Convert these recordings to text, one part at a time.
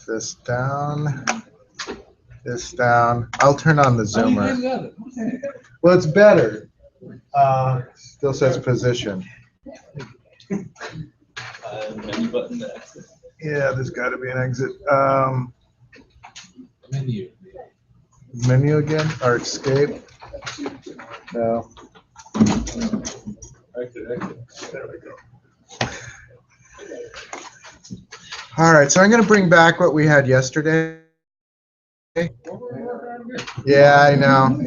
this down, this down. I'll turn on the zoomer. Well, it's better. Still says position. Menu button to exit. Yeah, there's got to be an exit. Menu. Menu again, or escape? No. Exit, exit. There we go. All right, so I'm going to bring back what we had yesterday. Yeah, I know.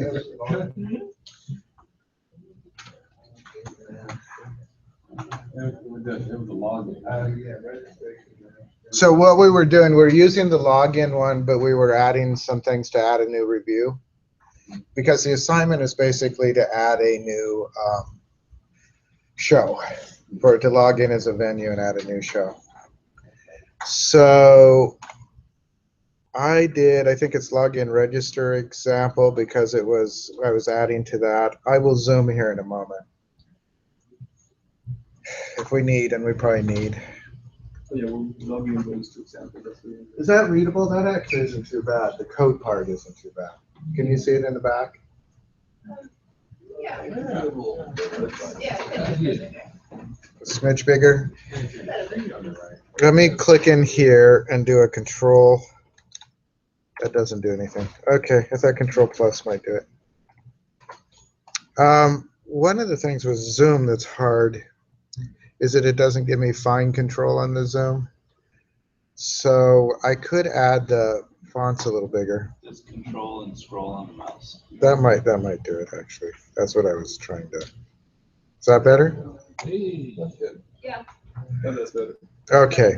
So what we were doing, we're using the login one, but we were adding some things to add a new review. Because the assignment is basically to add a new show, for it to log in as a venue and add a new show. So I think it's login register example because I was adding to that. I will zoom here in a moment if we need, and we probably need. Oh, yeah, we'll log in register example. Is that readable? That actually isn't too bad. The code part isn't too bad. Can you see it in the back? Yeah. A smidge bigger. Let me click in here and do a control. That doesn't do anything. Okay, I thought control plus might do it. One of the things with Zoom that's hard is that it doesn't give me fine control on the Zoom. So I could add the fonts a little bigger. Just control and scroll on the mouse. That might do it actually. That's what I was trying to. Is that better? Hey. That's good. Yeah. Yeah, that's better. Okay.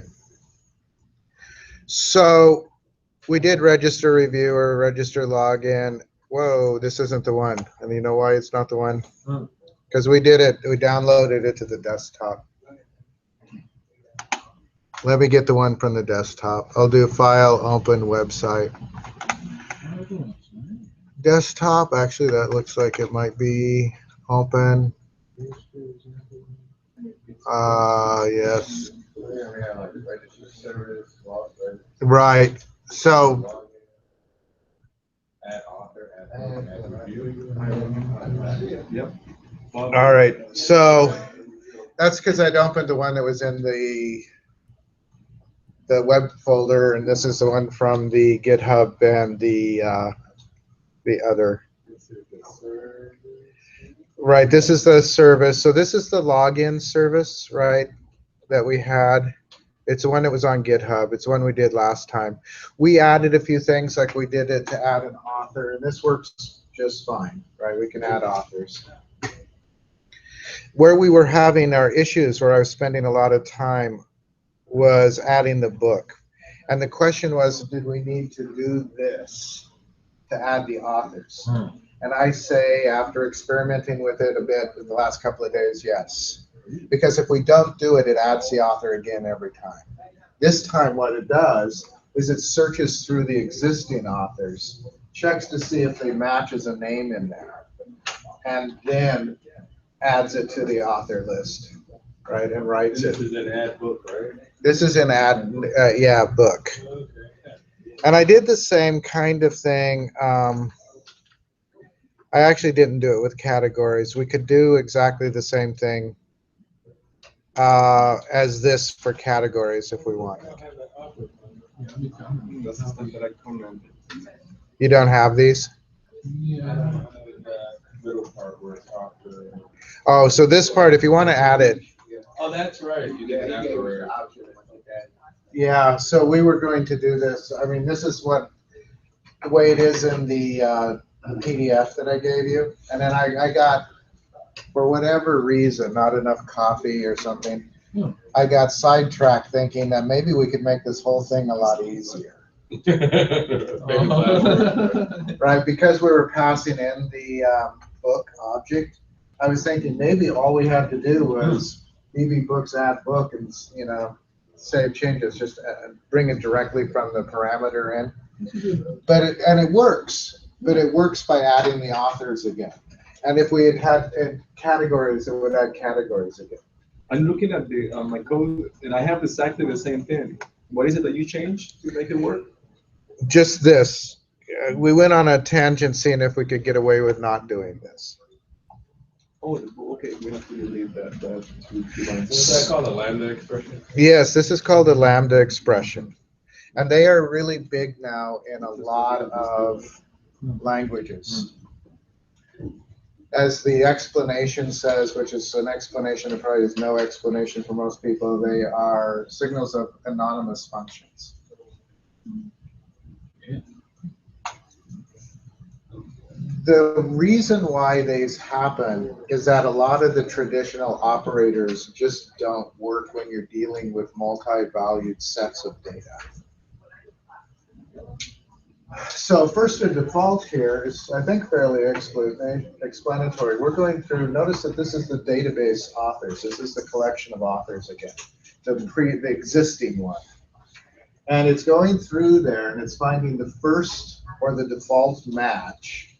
So we did register reviewer, register login. Whoa, this isn't the one. And you know why it's not the one? Because we did it, we downloaded it to the desktop. Let me get the one from the desktop. I'll do file, open, website. Desktop, actually that looks like it might be open. Yes. Right. So Yep. all right. So that's because I'd opened the one that was in the web folder, and this is the one from the GitHub and the other. Right. This is the service. So this is the login service, right, that we had. It's the one that was on GitHub. It's the one we did last time. We added a few things, like we did it to add an author, and this works just fine, right? We can add authors. Where we were having our issues, where I was spending a lot of time, was adding the book. And the question was, did we need to do this to add the authors? And I say, after experimenting with it a bit in the last couple of days, yes. Because if we don't do it, it adds the author again every time. This time what it does is it searches through the existing authors, checks to see if they matches a name in there, and then adds it to the author list, right, and writes it. This is an ad book, right? This is an ad, yeah, book. And I did the same kind of thing. I actually didn't do it with categories. We could do exactly the same thing as this for categories if we want. That's the stuff that I commented. You don't have these? Yeah. Middle part where it's after. Oh, so this part, if you want to add it. Oh, that's right. You did it afterward. Yeah, so we were going to do this. I mean, this is what the way it is in the PDF that I gave you. And then I got, for whatever reason, not enough coffee or something, I got sidetracked thinking that maybe we could make this whole thing a lot easier. Right, because we were passing in the book object, I was thinking maybe all we had to do was BB books add book and, you know, save changes, just bring it directly from the parameter in. But it works, but it works by adding the authors again. And if we had categories, it would add categories again. I'm looking at the my code, and I have exactly the same thing. What is it that you changed to make it work? Just this. We went on a tangent seeing if we could get away with not doing this. Oh, okay. We have to delete that two lines. What's that called? A lambda expression? Yes, this is called a lambda expression. And they are really big now in a lot of languages. As the explanation says, which is an explanation that probably is no explanation for most people, they are signals of anonymous functions. The reason why these happen is that a lot of the traditional operators just don't work when you're dealing with multi-valued sets of data. So first, the default here is, I think, fairly explanatory. We're going through, notice that this is the database authors. This is the collection of authors again, the existing one. And it's going through there and it's finding the first or the default match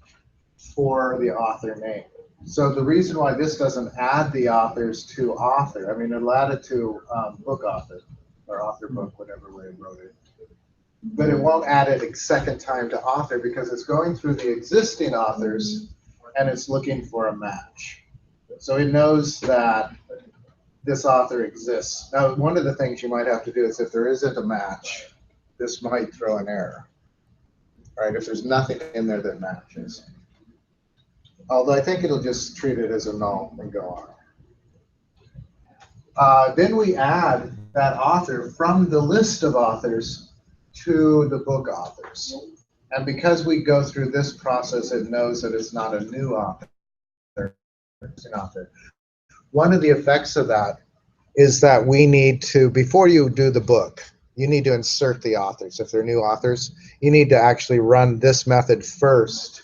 for the author name. So the reason why this doesn't add the authors to author, I mean, it'll add it to book author or author book, whatever way it wrote it. But it won't add it a second time to author because it's going through the existing authors and it's looking for a match. So it knows that this author exists. Now, one of the things you might have to do is if there isn't a match, this might throw an error, right? If there's nothing in there that matches. Although I think it'll just treat it as a null and go on. Then we add that author from the list of authors to the book authors. And because we go through this process, it knows that it's not a new author. It's an author. One of the effects of that is that we need to, before you do the book, you need to insert the authors. If they're new authors, you need to actually run this method first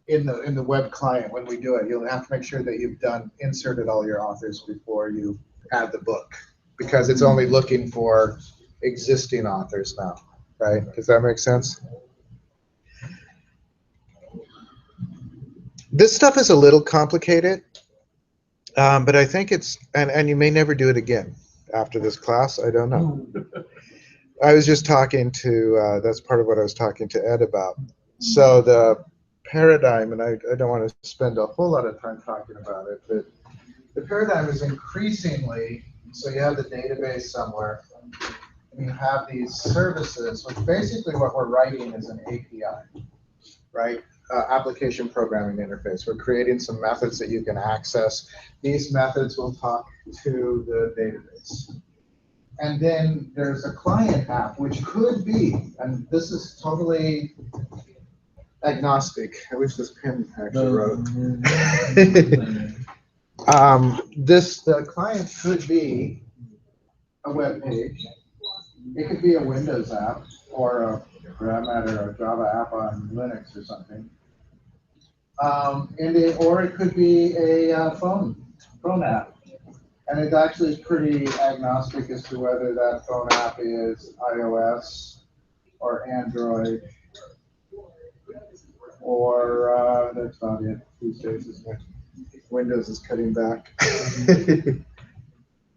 in the web client when we do it. You'll have to make sure that you've inserted all your authors before you add the book, because it's only looking for existing authors now, right? Does that make sense? This stuff is a little complicated, but I think it's, and you may never do it again after this class, I don't know. I was just talking to, that's part of what I was talking to Ed about. So the paradigm, and I don't want to spend a whole lot of time talking about it, but the paradigm is increasingly, so you have the database somewhere, and you have these services, which basically what we're writing is an API, right? Application programming interface. We're creating some methods that you can access. These methods will talk to the database. And then there's a client app, which could be, and this is totally agnostic. I wish this pen actually wrote. The client could be a web page. It could be a Windows app, or for that matter, a Java app on Linux or something. Or it could be a phone app. And it actually is pretty agnostic as to whether that phone app is iOS or Android, or that's about it these days. Windows is cutting back.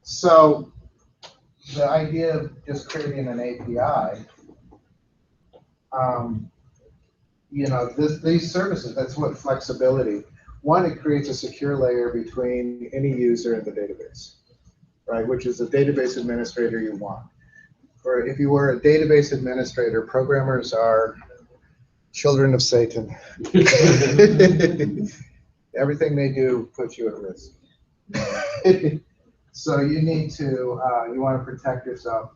So the idea of just creating an API, these services, that's what flexibility. One, it creates a secure layer between any user and the database, right? Which is the database administrator you want. Or if you were a database administrator, programmers are children of Satan. Everything they do puts you at risk. So you need to, you want to protect yourself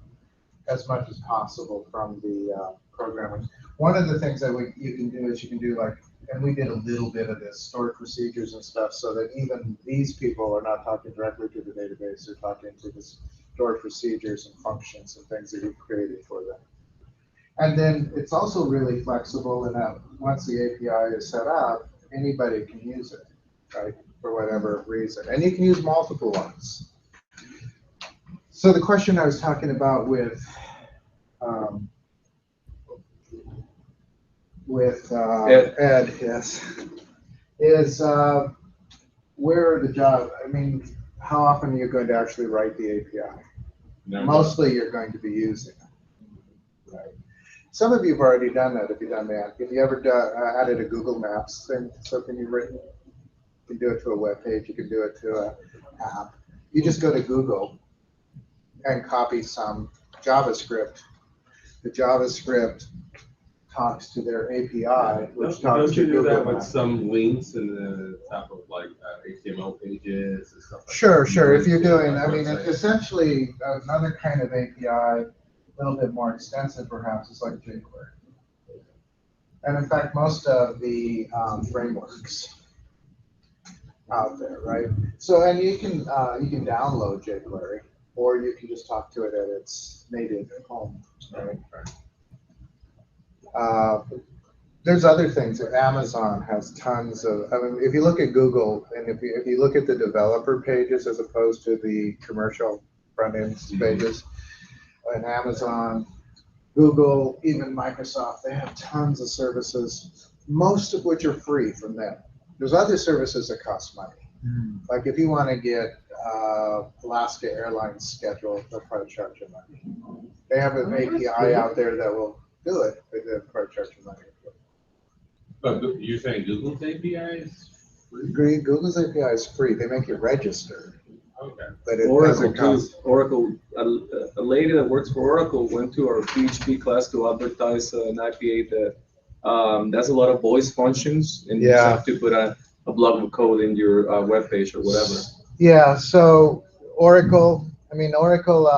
as much as possible from the programmers. One of the things that you can do is you can do like, and we did a little bit of this, stored procedures and stuff, so that even these people are not talking directly to the database, they're talking to the stored procedures and functions and things that you've created for them. And then it's also really flexible in that once the API is set up, anybody can use it, right, for whatever reason. And you can use multiple ones. So the question I was talking about with Ed, yes, is where are the jobs? I mean, how often are you going to actually write the API? mostly you're going to be using it. Right. Some of you have already done that if you've done that. If you ever added a Google Maps thing, something you've written, you can do it to a web page, you can do it to an app. You just go to Google and copy some JavaScript. The JavaScript talks to their API, which talks Don't you to do that Google with Maps. some links in the top of like HTML pages and stuff like Sure, that? sure. If you're Links to, doing, like, I mean, websites. essentially another kind of API, a little bit more extensive perhaps, is like jQuery. And in fact, most of the frameworks out there, right? So, and you can download jQuery, or you can just talk to it at its native home, right? There's other things. Amazon has tons of. I mean, if you look at Google, and if you look at the developer pages as opposed to the commercial front end pages, and Amazon, Google, even Microsoft, they have tons of services, most of which are free from them. There's other services that cost money. Like if you want to get Alaska Airlines schedule, they'll probably charge you money. They have an API out there that will do it, but they'll probably charge you money. But you're saying Google's API is free? Google's API is free. They make you register, Okay. but it Oracle doesn't too. cost. Oracle, a lady that works for Oracle went to our PHP class to advertise an IPA that that's a lot of voice functions, and you just Yeah. have to put a block of code in your web page or whatever. Yeah. So Oracle. I mean, Oracle.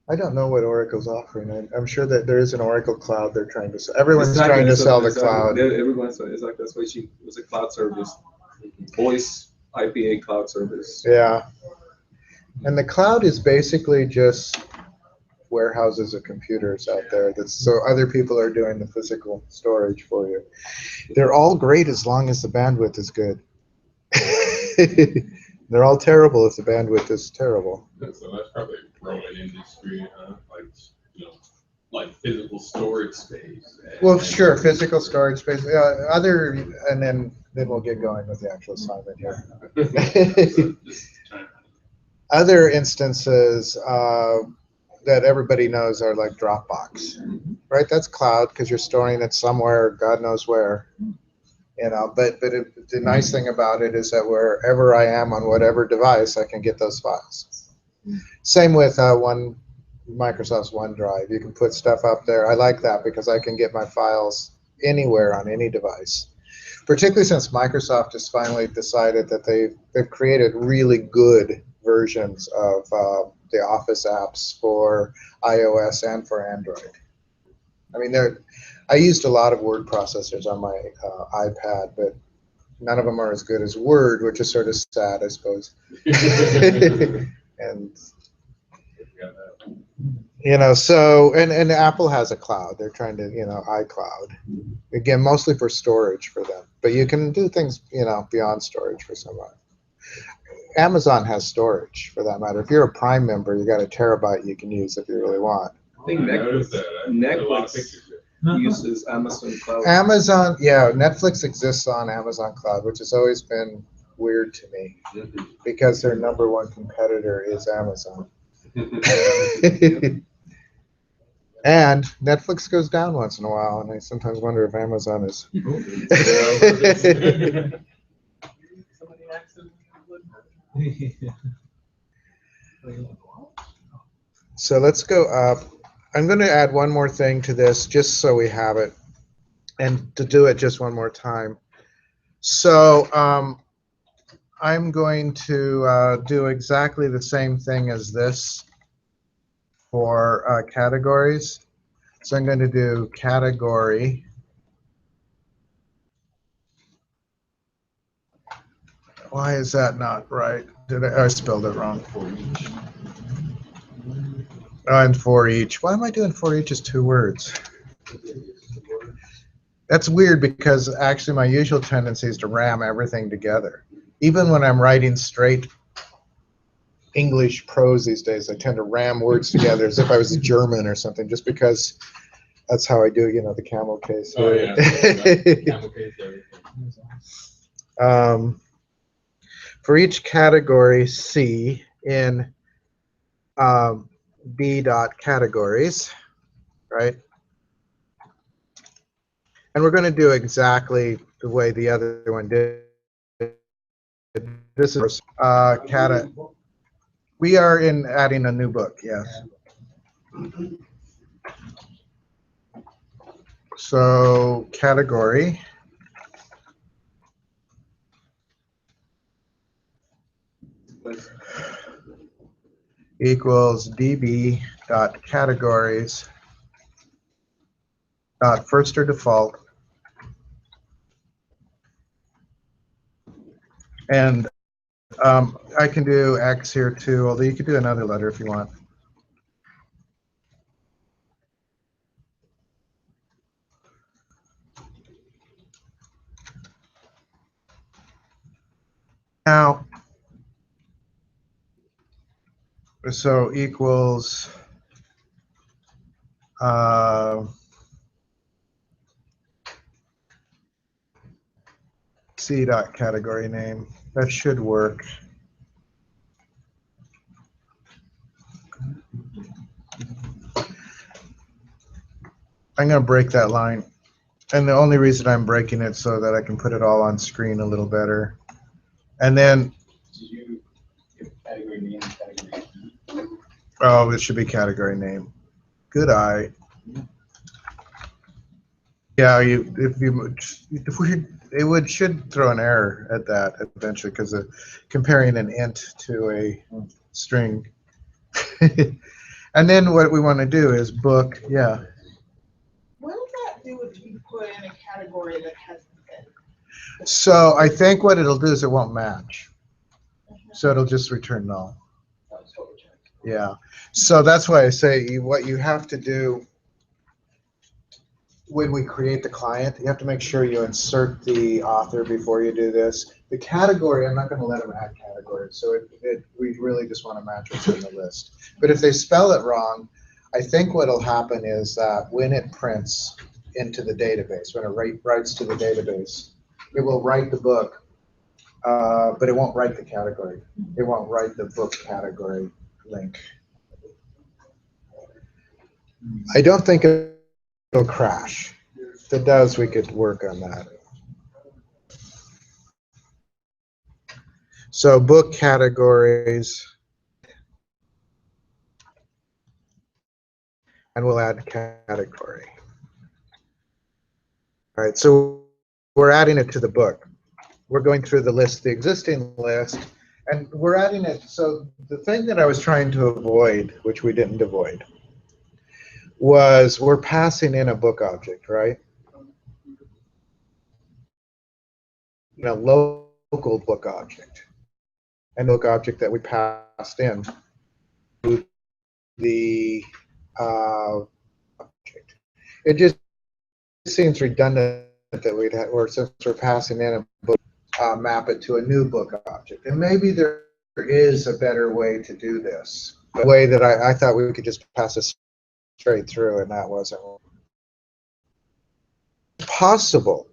I don't know what Oracle's offering. I'm sure that there is an Oracle cloud they're trying to sell. Everyone's Exactly, trying to so sell the exactly. cloud. Everyone's exactly that's why she was a cloud service, voice IPA cloud service. Yeah. And the cloud is basically just warehouses of computers out there. That's so other people are doing the physical storage for you. They're all great as long as the bandwidth is good. They're all terrible if the bandwidth is terrible. So that's probably a growing industry, huh? Like, you know, like physical storage space. Well, sure, physical storage space. And then we'll get going with the actual assignment here. So just trying to- Other instances that everybody knows are like Dropbox, right? That's cloud because you're storing it somewhere, God knows where. You know, but the nice thing about it is that wherever I am on whatever device, I can get those files. Same with Microsoft's OneDrive. You can put stuff up there. I like that because I can get my files anywhere on any device. Particularly since Microsoft has finally decided that they've created really good versions of the Office apps for iOS and for Android. I mean, I used a lot of word processors on my iPad, but none of them are as good as Word, which is sort of sad, I suppose. And you know, so and Apple has a cloud. They're trying to, you know, iCloud. Again, mostly for storage for them, but you can do things, you know, beyond storage for someone. Amazon has storage for that matter. If you're a Prime member, you got a terabyte you can use if you really want. I think I noticed that. I put a lot of Netflix pictures there. uses Amazon Cloud. Amazon, yeah, Netflix exists on Amazon Cloud, which has always been weird to me because their number one competitor is Amazon. And Netflix goes down once in a while, and I sometimes wonder if Amazon is. So let's go up. I'm going to add one more thing to this just so we have it, and to do it just one more time. So I'm going to do exactly the same thing as this for categories. So I'm going to do category. Why is that not right? I spelled it wrong. And for each. Why am I doing for each as two words? That's weird because actually my usual tendency is to ram everything together. Even when I'm writing straight English prose these days, I tend to ram words together as if I was German or something, just because that's how I do, you know, the camel case. Oh, yeah. Camel case, everything. For each category C in B dot categories, right? And we're going to do exactly the way the other one did. This is we are in adding a new book, yes. So category equals db dot categories dot first or default, and I can do X here too, although you could do another letter if you want. Now, so equals C dot category name. That should work. I'm going to break that line. And the only reason I'm breaking it so that I can put it all on screen a little better. And then, Did you give category name, category? oh, it should be category name. Good eye. Yeah, it should throw an error at that eventually because comparing an int to a string. And then what we want to do is book, yeah. What does that do if you put in a category that has an int? So I think what it'll do is it won't match. So it'll just return null. Yeah. So that's why I say what you have to do when we create the client, you have to make sure you insert the author before you do this. The category, I'm not going to let them add categories, so we really just want to match what's in the list. But if they spell it wrong, I think what will happen is that when it prints into the database, when it writes to the database, it will write the book, but it won't write the category. It won't write the book category link. I don't think it'll crash. If it does, we could work on that. So book categories, and we'll add category. All right, so we're adding it to the book. We're going through the list, the existing list, and we're adding it. So the thing that I was trying to avoid, which we didn't avoid, was we're passing in a book object, right? A local book object, and book object that we passed in to the object. It just seems redundant that we'd have, or since we're passing in a book, map it to a new book object. And maybe there is a better way to do this. A way that I thought we could just pass this straight through, and that wasn't possible.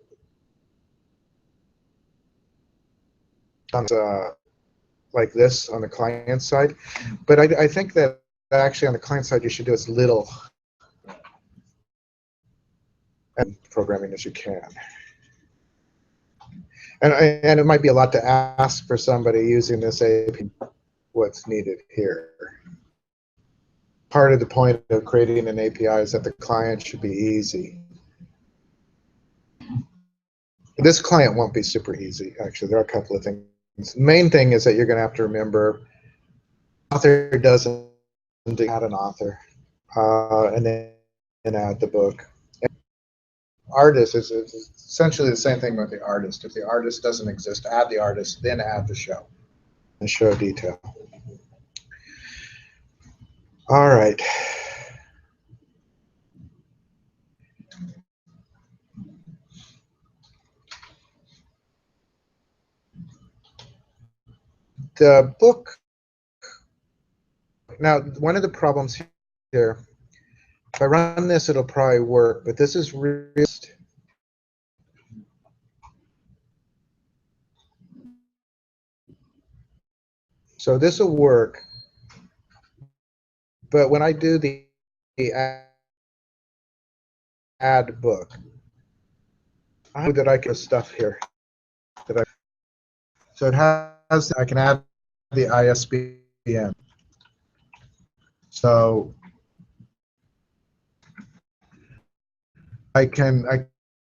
Like this on the client side, but I think that actually on the client side you should do as little programming as you can. And it might be a lot to ask for somebody using this API what's needed here. Part of the point of creating an API is that the client should be easy. This client won't be super easy, actually. There are a couple of things. The main thing is that you're going to have to remember author doesn't add an author, and then add the book. And artist is essentially the same thing with the artist. If the artist doesn't exist, add the artist, then add the show, and show detail. All right. The book. Now, one of the problems here, if I run this, it'll probably work, but this is really. So this will work, but when I do the add book, I know that I can stuff here that I, so it has, I can add the ISBN. So I can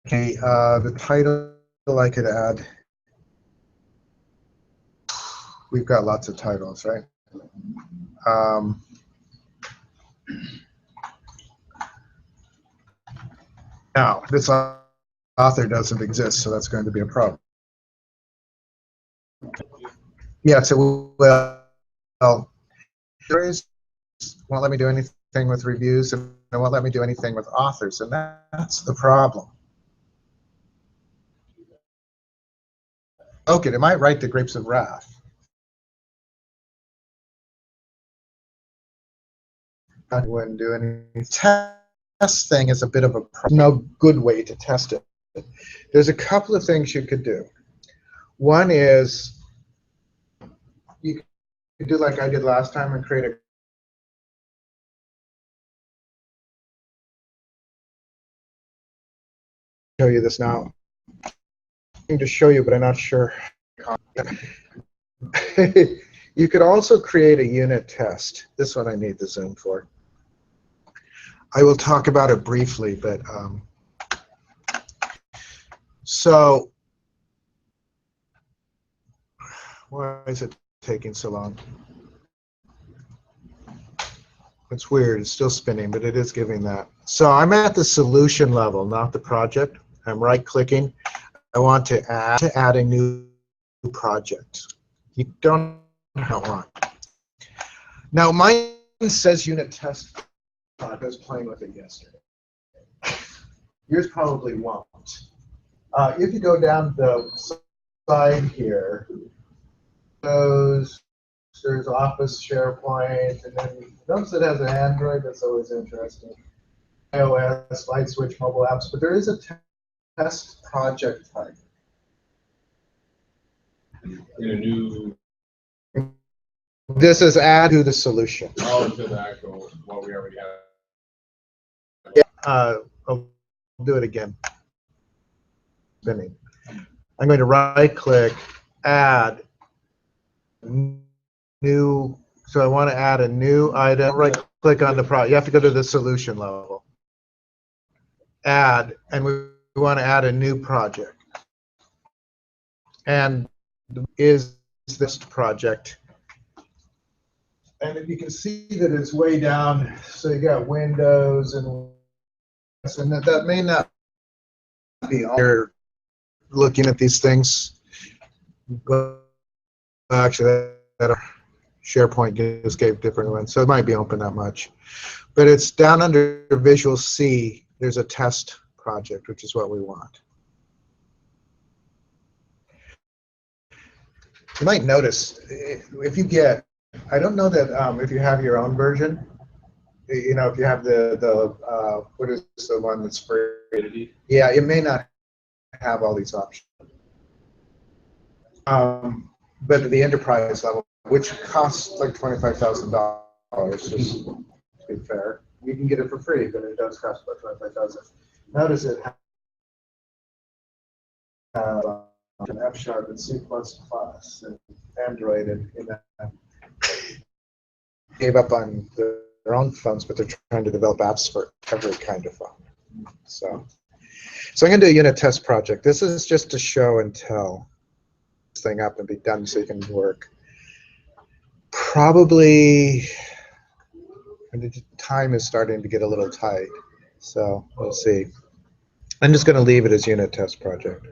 the title I could add. We've got lots of titles, right? Now, this author doesn't exist, so that's going to be a problem. Yes, it will. There is, won't let me do anything with reviews, and it won't let me do anything with authors, and that's the problem. Okay, it might write the Grapes of Wrath. I wouldn't do any test thing is a bit of a no good way to test it. There's a couple of things you could do. One is you could do like I did last time and create a show you this now. I'm going to show you, but I'm not sure. You could also create a unit test. This one I need the Zoom for. I will talk about it briefly, but so why is it taking so long? It's weird. It's still spinning, but it is giving that. So I'm at the solution level, not the project. I'm right-clicking. I want to add a new project. You don't want. Now mine says unit test. I was playing with it yesterday. Yours probably won't. If you go down the side here, there's Office, SharePoint, and then notice it has an Android. That's always interesting. iOS, light switch, mobile apps, but there is a test project type. In a new. This is add to the solution. Oh, to the actual what we already have. Yeah, I'll do it again. Spinning. I'm going to right-click, add new. So I want to add a new item. Right-click on the project. You have to go to the solution level. Add, and we want to add a new project. And is this project? And if you can see that it's way down, so you got Windows and that may not be all. You're looking at these things. Actually, that SharePoint just gave different ones, so it might be open that much. But it's down under Visual C. There's a test project, which is what we want. You might notice if you get, I don't know that if you have your own version, you know, if you have the what is the one that's free? Yeah, it may not have all these options. But at the enterprise level, which costs like $25,000, just to be fair, you can get it for free, but it does cost about $25,000. Notice it has an F# and C++ and Android, and gave up on their own phones, but they're trying to develop apps for every kind of phone. So I'm going to do a unit test project. This is just to show and tell this thing up and be done so you can work. Probably, and the time is starting to get a little tight, so we'll see. I'm just going to leave it as unit test project.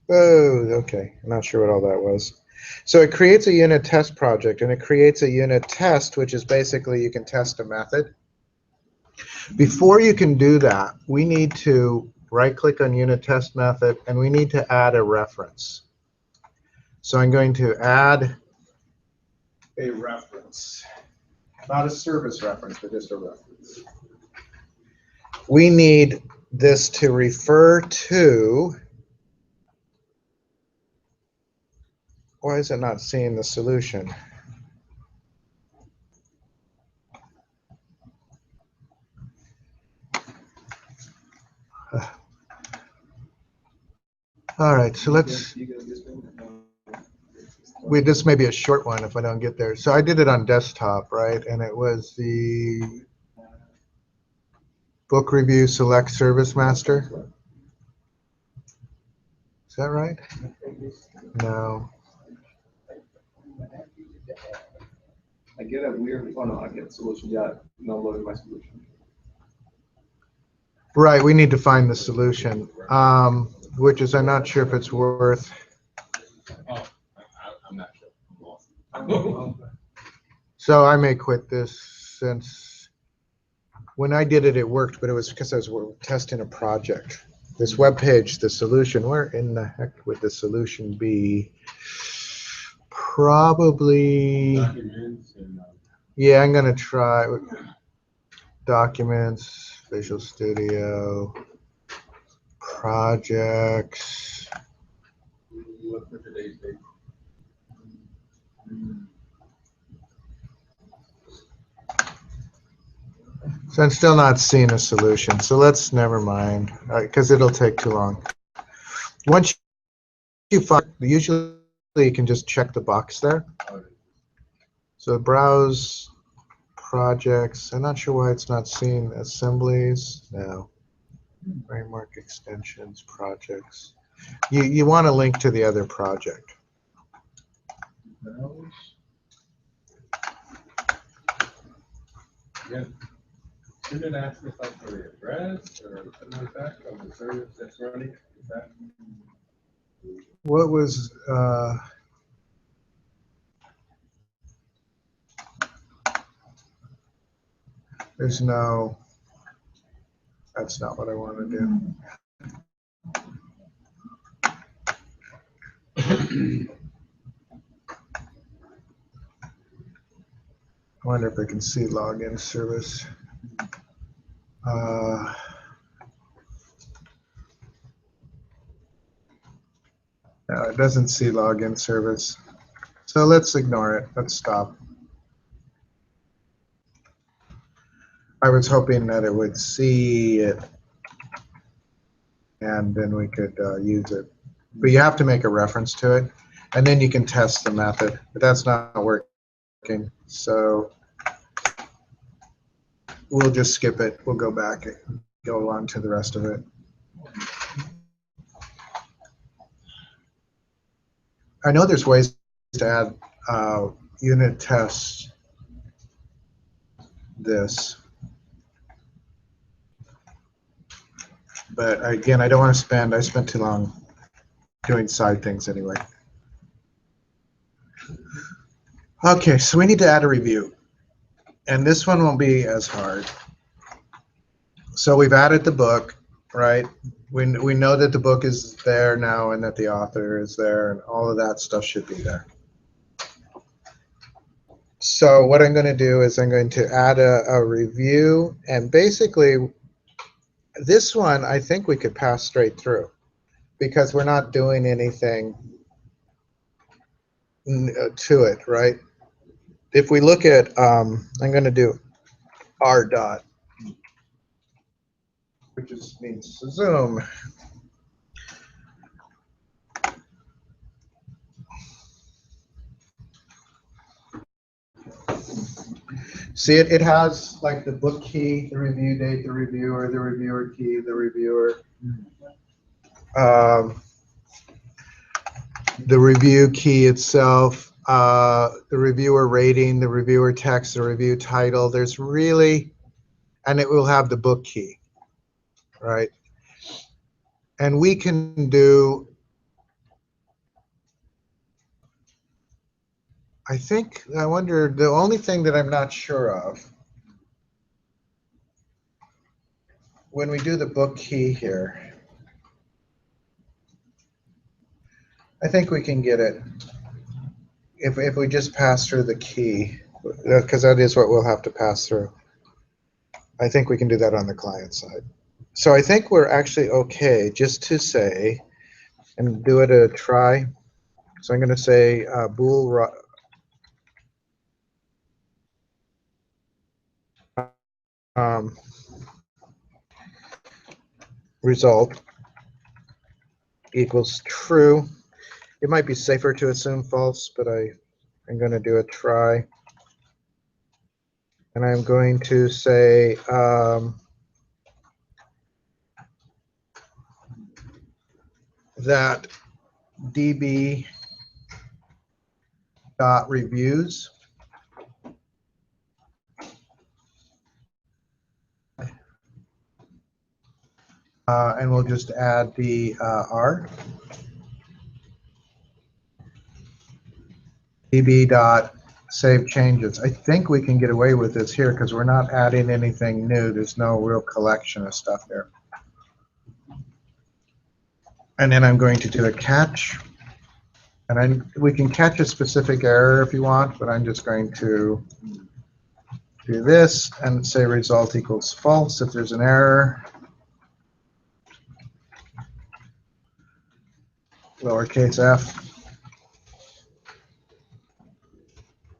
Oh, okay. I'm not sure what all that was. So it creates a unit test project, and it creates a unit test, which is basically you can test a method. Before you can do that, we need to right-click on unit test method, and we need to add a reference. So I'm going to add a reference. Not a service reference, but just a reference. We need this to refer to. Why is it not seeing the solution? All right, so let's. This may be a short one if I don't get there. So I did it on desktop, right? And it was the book review select service master. Is that right? No. I get a weird, oh no, I get solution, yeah, downloading my solution. Right, we need to find the solution, which is I'm not sure if it's worth. Oh, I'm not sure. I'm lost. So I may quit this since when I did it, it worked, but it was because I was testing a project. This web page, the solution, where in the heck would the solution be? Probably, Documents and, yeah, I'm gonna try documents, Visual Studio, projects. look for today's date. So I'm still not seeing a solution, so let's never mind, because it'll take too long. Once you find, usually you can just check the box there. So browse projects. I'm not sure why it's not seeing assemblies. No. Framework extensions, projects. You want to link to the other project. Yeah. Shouldn't it ask us like for the address or something like that of the service that's running? Is that? What was there's no, that's not what I want to do. I wonder if I can see login service. No, it doesn't see login service. So let's ignore it. Let's stop. I was hoping that it would see it and then we could use it. But you have to make a reference to it and then you can test the method. But that's not working. So we'll just skip it. We'll go back and go on to the rest of it. I know there's ways to add unit tests this. But again, I don't want to spend, I spent too long doing side things anyway. Okay, so we need to add a review. And this one won't be as hard. So we've added the book, right? We know that the book is there now and that the author is there and all of that stuff should be there. So what I'm going to do is I'm going to add a review, and basically this one I think we could pass straight through because we're not doing anything to it, right? If we look at, I'm going to do R dot, which just means zoom. See, it has like the book key, the review date, the reviewer key, the reviewer, the review key itself, the reviewer rating, the reviewer text, the review title. There's really, and it will have the book key, right? And we can do, I wonder, the only thing that I'm not sure of, when we do the book key here, I think we can get it if we just pass through the key, because that is what we'll have to pass through. I think we can do that on the client side. So I think we're actually okay just to say, and do it a try. So I'm going to say bool result equals true. It might be safer to assume false, but I'm going to do a try. And I'm going to say that db dot reviews and we'll just add the R. db dot save changes. I think we can get away with this here because we're not adding anything new. There's no real collection of stuff there. And then I'm going to do a catch. And we can catch a specific error if you want, but I'm just going to do this and say result equals false if there's an error. Lowercase f.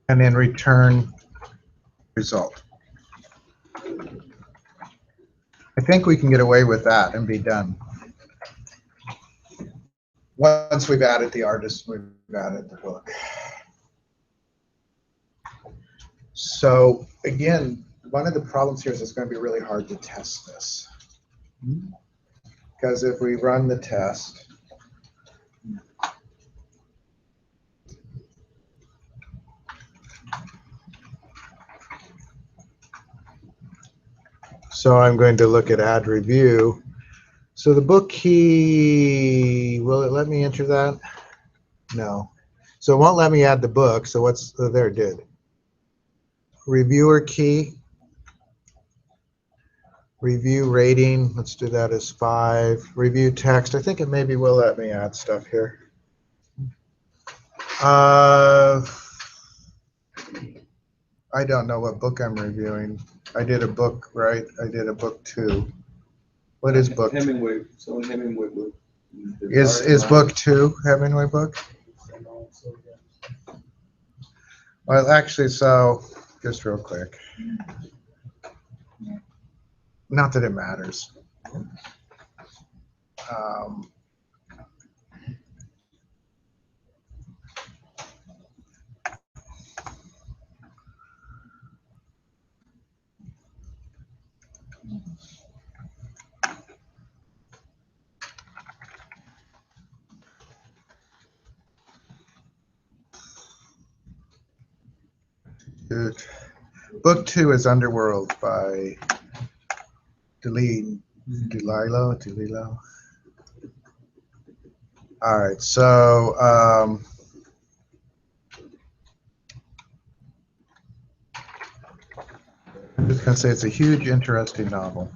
And then return result. I think we can get away with that and be done. Once we've added the artist, we've added the book. So again, one of the problems here is it's going to be really hard to test this. Because if we run the test, so I'm going to look at add review. So the book key, will it let me enter that? No. So it won't let me add the book. So what's, oh, there it did. Reviewer key. Review rating, let's do that as 5. Review text, I think it maybe will let me add stuff here. I don't know what book I'm reviewing. I did a book, right? I did a book 2. What is book 2? Hemingway. So Hemingway book. Is book 2 Hemingway book? Well, actually, so just real quick. Not that it matters. Book 2 is Underworld by DeLillo. All right, so I'm just going to say it's a huge, interesting novel.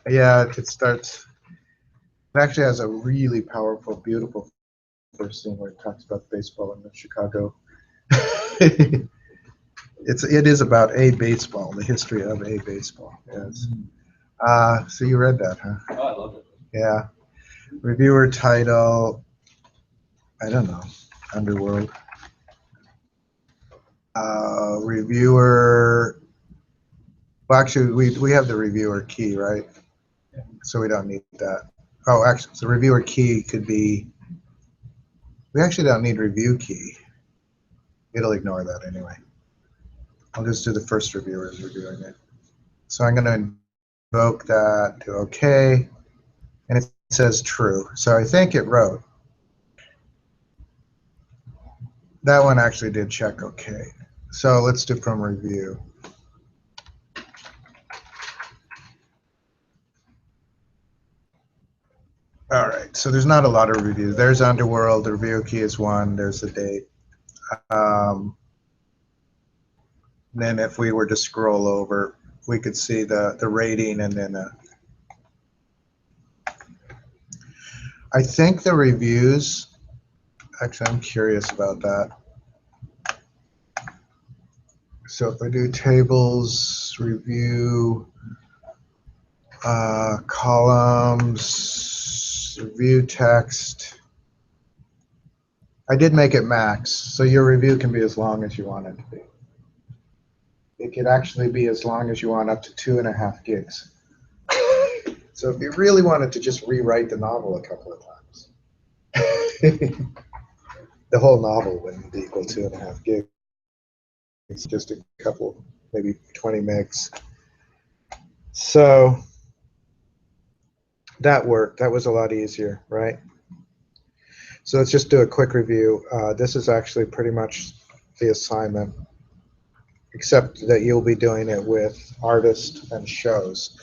Yeah, it starts, it actually has a really powerful, beautiful first scene where it talks about baseball in Chicago. It is about a baseball, the history of a baseball. Yes. So you read that, huh? Oh, I love it. Yeah. Reviewer title, I don't know, Underworld. Reviewer, well, actually, we have the reviewer key, right? So we don't need that. Oh, actually, the reviewer key could be, we actually don't need review key. It'll ignore that anyway. I'll just do the first reviewer is reviewing it. So I'm going to invoke that to OK, and it says true. So I think it wrote. That one actually did check OK. So let's do from review. All right, so there's not a lot of reviews. There's Underworld, the review key is 1, there's the date. Then if we were to scroll over, we could see the rating and then I think the reviews, actually I'm curious about that. So if I do tables, review, columns, review text, I did make it max, so your review can be as long as you want it to be. It could actually be as long as you want, up to 2.5 gigs. It's So if you really wanted to just rewrite the novel a couple of times, the whole novel wouldn't be equal 2.5 gigs. It's just a couple, maybe 20 megs. So that worked. That was a lot easier, right? So let's just do a quick review. This is actually pretty much the assignment, except that you'll be doing it with artists and shows.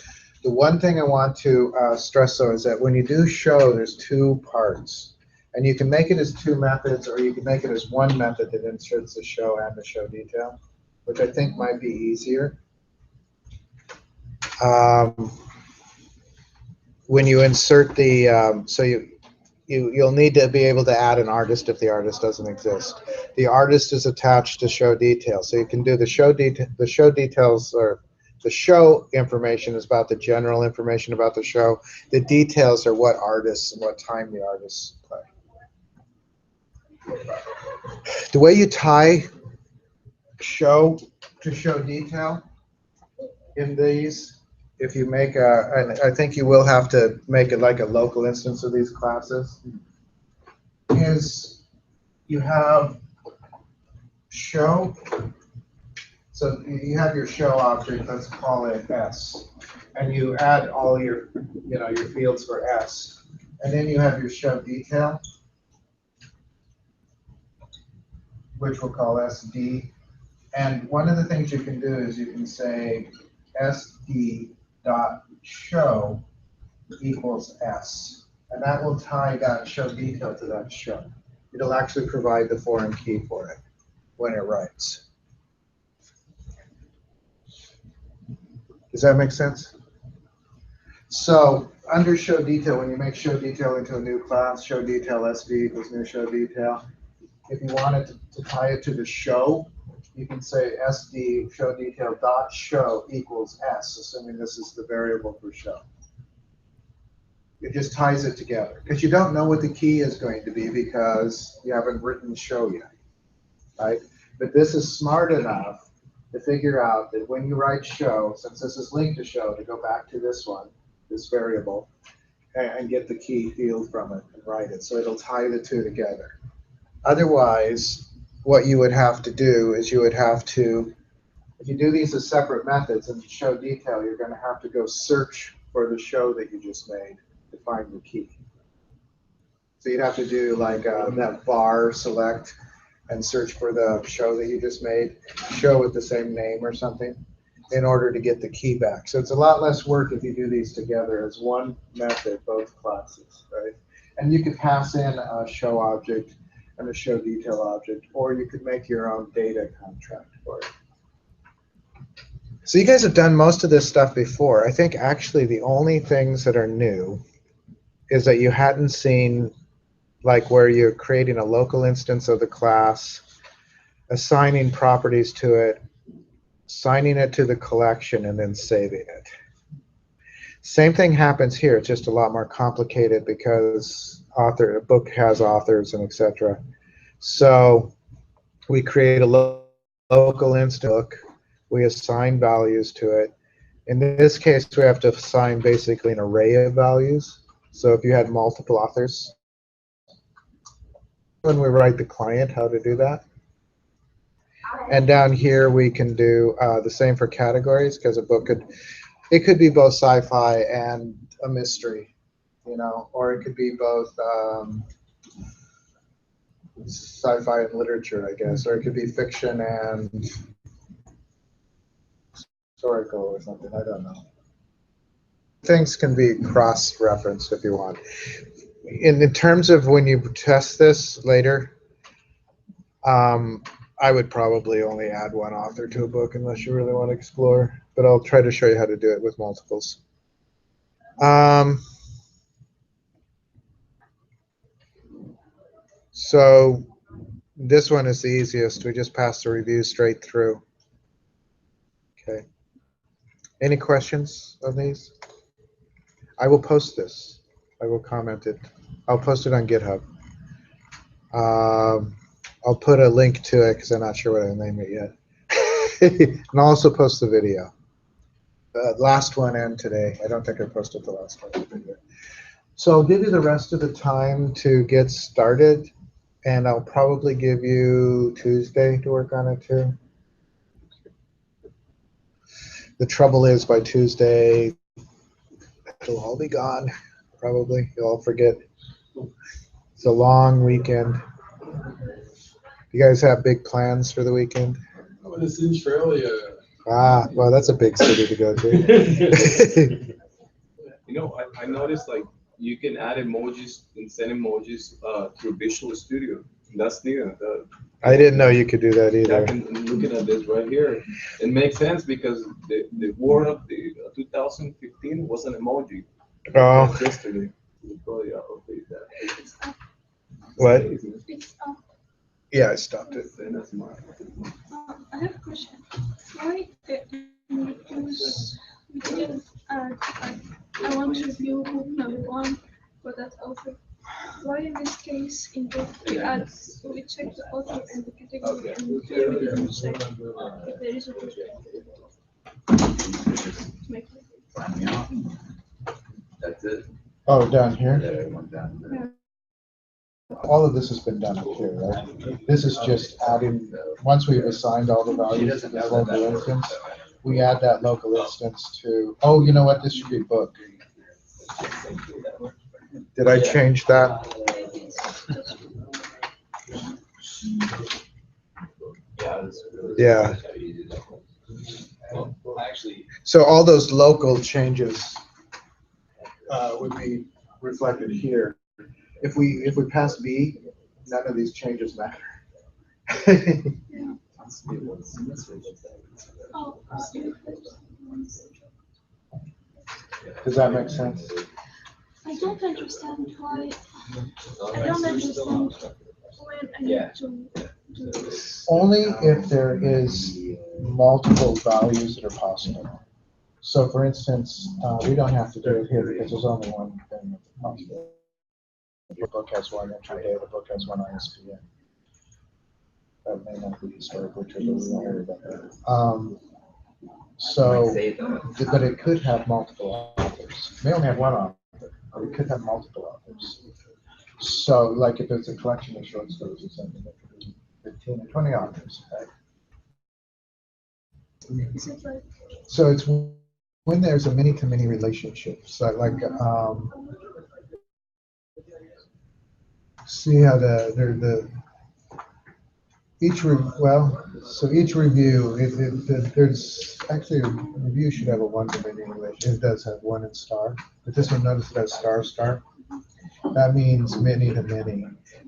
The one thing I want to stress, though, is that when you do show, there's two parts. And you can make it as two methods, or you can make it as one method that inserts the show and the show detail, which I think might be easier. When you insert the, so you'll need to be able to add an artist if the artist doesn't exist. The artist is attached to show details, so you can do the show details, or the show information is about the general information about the show. The details are what artists and what time the artists play. The way you tie show to show detail in these, if you make a, and I think you will have to make it like a local instance of these classes, is you have show. So you have your show object, let's call it S, and you add all your, your fields for S, and then you have your show detail, which we'll call SD. And one of the things you can do is you can say SD.show equals S, and that will tie that show detail to that show. It'll actually provide the foreign key for it when it writes. Does that make sense? So under show detail, when you make show detail into a new class, show detail SD equals new show detail. If you wanted to tie it to the show, you can say SD show detail dot show equals S, assuming this is the variable for show. It just ties it together because you don't know what the key is going to be because you haven't written show yet, right? But this is smart enough to figure out that when you write show, since this is linked to show, to go back to this one, this variable, and get the key field from it and write it. So it'll tie the two together. Otherwise, what you would have to do is you would have to, if you do these as separate methods and show detail, you're going to have to go search for the show that you just made to find the key. So you'd have to do like that var select and search for the show that you just made, show with the same name or something, in order to get the key back. So it's a lot less work if you do these together as one method, both classes, right? And you could pass in a show object and a show detail object, or you could make your own data contract for it. So you guys have done most of this stuff before. I think actually the only things that are new is that you hadn't seen, like where you're creating a local instance of the class, assigning properties to it, assigning it to the collection, and then saving it. Same thing happens here. It's just a lot more complicated because a book has authors and etc. So we create a local instance book. We assign values to it. In this case, we have to assign basically an array of values. So if you had multiple authors, when we write the client how to do that. And down here we can do the same for categories, because a book could be both sci-fi and a mystery, or it could be both sci-fi and literature, I guess, or it could be fiction and historical or something. I don't know. Things can be cross-referenced if you want. In terms of when you test this later, I would probably only add one author to a book unless you really want to explore, but I'll try to show you how to do it with multiples. So this one is the easiest. We just pass the review straight through. Okay. Any questions on these? I will post this. I will comment it. I'll post it on GitHub. I'll put a link to it because I'm not sure what I'll name it yet. And I'll also post the video. Last one and today. I don't think I posted the last one. So I'll give you the rest of the time to get started, and I'll probably give you Tuesday to work on it too. The trouble is by Tuesday, it'll all be gone, probably. You'll all forget. It's a long weekend. You guys have big plans for the weekend? I'm in Centralia. Ah, well, that's a big city to go to. You know, I noticed like you can add emojis and send emojis through Visual Studio. That's new. I didn't know you could do that Yeah, either. looking at this right here, it makes sense because the word of the 2015 was an emoji. Oh, That's yesterday. You probably update that. what? It's Yeah, I stopped it. And that's mine. I have a question. Why because we didn't add I want to review book number 1 for that author. Why in this case in book we check the author and the category and here we didn't check if there is a book. Make it. That's it. Oh, down here? There, one down there. All of this has been done up here, right? This is just adding, once we've assigned all the values to this local instance, we add that local instance to, oh, you know what, this should be book. Did I change that? Yeah. Actually, So all those local changes would be reflected here. If we pass B, none of these changes matter. Oh, Does that make sense? I don't understand why. I don't understand when I need to do this. Only if there is multiple values that are possible. So for instance, we don't have to do it here because there's only one thing that's possible. The book has one entry day, the book has one ISBN. That may not be historically true, but we don't worry about that. So, but it could have multiple authors. It may only have one author, but it could have multiple authors. So, like if it's a collection of short stories or something, it could be 15 or 20 authors. Right? Is it like So it's when there's a many-to-many relationship. So like, see how each review, there's actually a review should have a one-to-many relation. It does have one in star, but this one, notice it has star. That means many to many,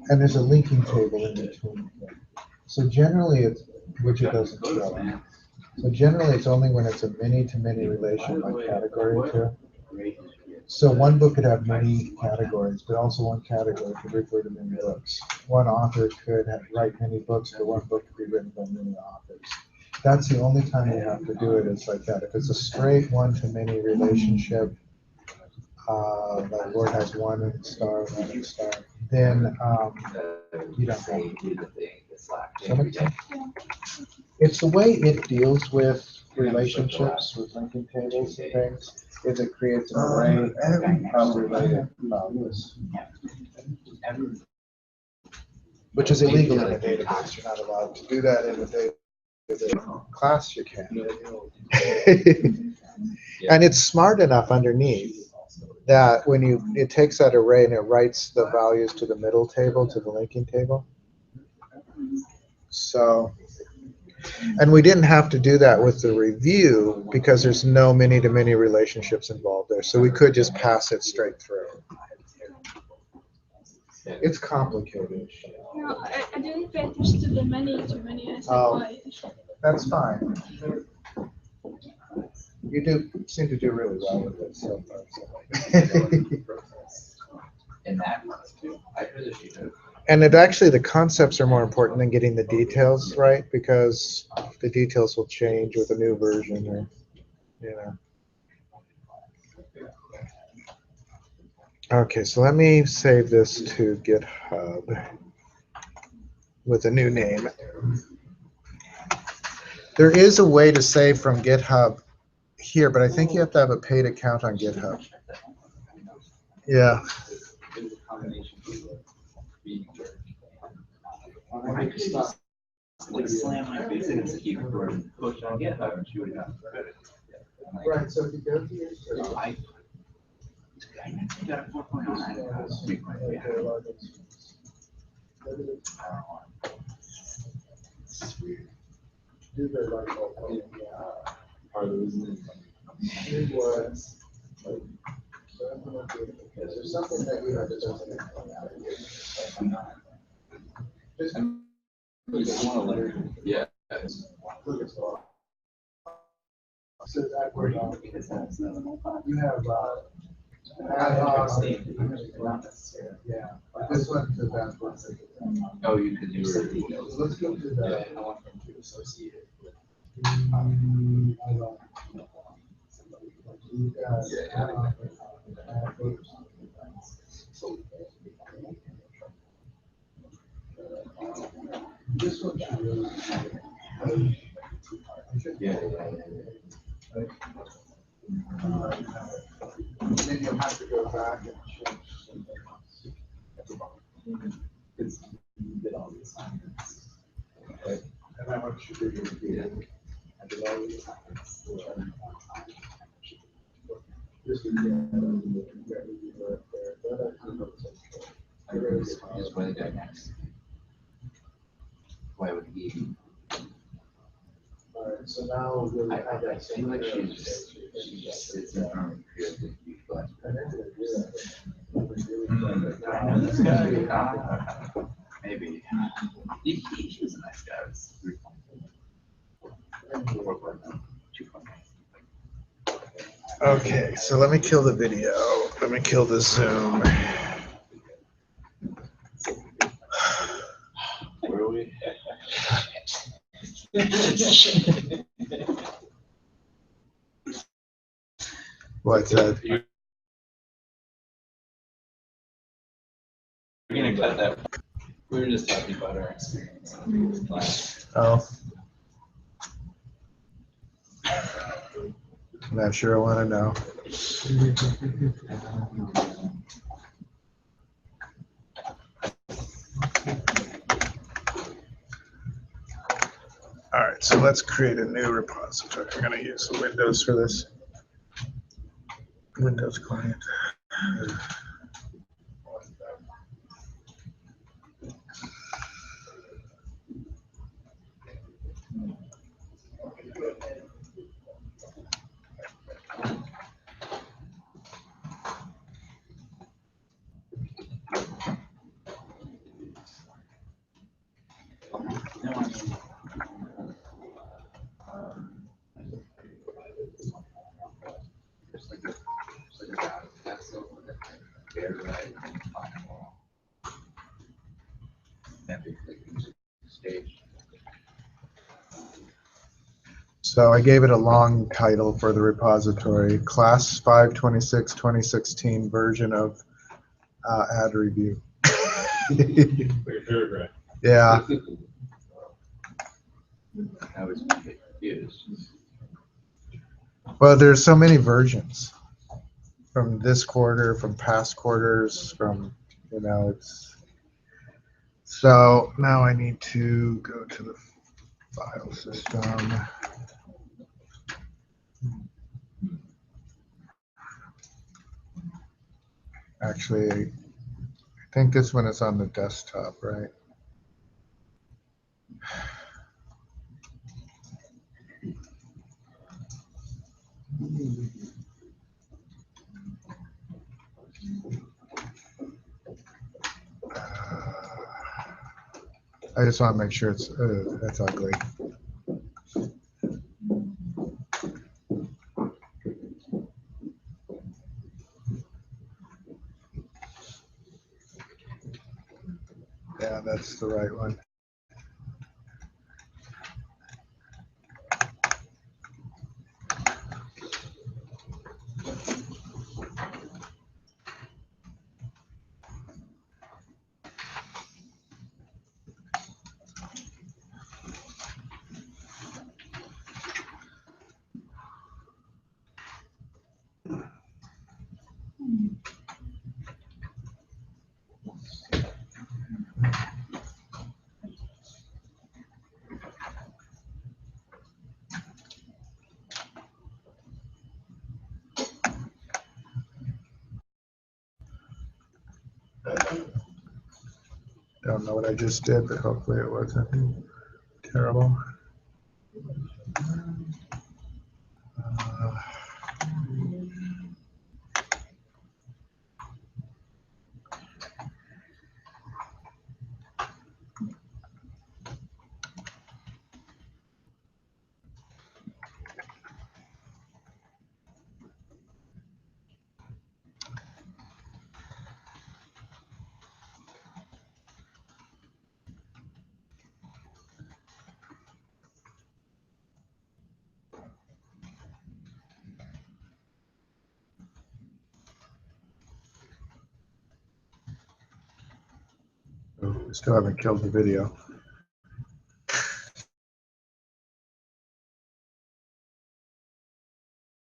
and there's a linking table in between. So generally, which it doesn't show. So generally, it's only when it's a many-to-many relation, like category 2. So one book could have many categories, but also one category could refer to many books. One author could write many books, but one book could be written by many authors. That's the only time you have to do it. It's like that. If it's a straight one-to-many relationship, like Word has one star, then you don't have to do that. Does that make sense? It's the way it deals with relationships, with linking tables and things, is it creates an array of related values. Which is illegal in a database. You're not allowed to do that in a database. Class you can. And it's smart enough underneath that when it takes that array and it writes the values to the middle table, to the linking table. So, and we didn't have to do that with the review because there's no many-to-many relationships involved there. So we could just pass it straight through. It's complicated. no, I didn't pay attention to the many to many. I said why. That's fine. You do seem to do really well with it so far. in that one too. I really should have. And the concepts are more important than getting the details right, because the details will change with a new version or, you know. Okay, so let me save this to GitHub with a new name. There is a way to save from GitHub here, but I think you have to have a paid account on GitHub. Yeah. It's a combination of being I could just, like slam my face against the keyboard and push on GitHub and she would have credit. Right, so if you go to your I got a 4.9. I was big my way out. I don't know. It's weird. part of the reason. It was. There's something that you have to do. I'm not. You just want to learn. Yeah. So that Where do word, you get that? you have, Not necessarily. yeah, this one, so that's one. Oh, you could do Let's go to that. I want them to associate it with. This one should really. Yeah. Then you'll have to go back and change something else. It's, you did all the assignments. And that one should be here. I did all the assignments. Just I really is where the guy next. Why would he? All right, so now we'll I have that feel same. like she just sits in front of a creative but. I know this guy. Maybe. He was a nice guy. It was 3.4. 2.9. Okay, so let me kill the video. Let me kill the Zoom. Where are we? What's that? You're gonna cut that. We were just talking about our experience in this class. Oh. I'm not sure I want to know. All right, so let's create a new repository. We're going to use Windows for this. Windows client. No, I mean, just like a data capsule with a bear right and final. Then we click stage. So I gave it a long title for the repository, Class 5/26/2016 version of ad review. Like a paragraph. Yeah. I was confused. Well, there's so many versions from this quarter, from past quarters, from, it's. So now I need to go to the file system. Actually, I think this one is on the desktop, right? I just want to make sure that's ugly. Yeah, that's the right one. don't know what I just did, but hopefully it wasn't terrible. Oh, we still haven't killed the video.